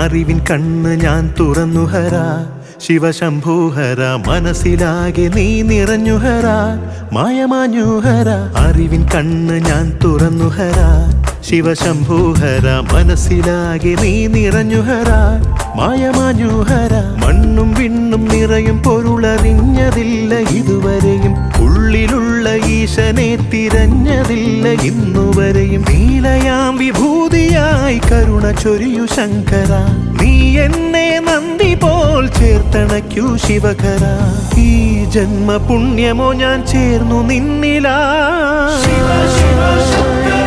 അറിവിൻ കണ്ണ് ഞാൻ തുറന്നുഹര ശിവശംഭൂഹര മനസ്സിലാകെ നീ നിറഞ്ഞുഹര മായമാഞ്ഞുഹര അറിവിൻ കണ്ണ് ഞാൻ തുറന്നുഹര ശിവശംഭൂഹര മനസ്സിലാകെ നീ നിറഞ്ഞുഹര മായമാഞ്ഞുഹര മണ്ണും വിണ്ണും നിറയും പൊരുളറിഞ്ഞതില്ല ഇതുവരെയും ഉള്ളിലുള്ള ഈശനെ തിരഞ്ഞതില്ല ഇന്നുവരെയും നീലയാം വിഭൂതിയായി കരുണ ചൊരിയു ശങ്കര നീ എന്നെ നന്ദി പോൽ ചേർത്തണയ്ക്കൂ ശിവകര ഈ ജന്മ പുണ്യമോ ഞാൻ ചേർന്നു നിന്നിലാ ശിവ ശിവ ശങ്കര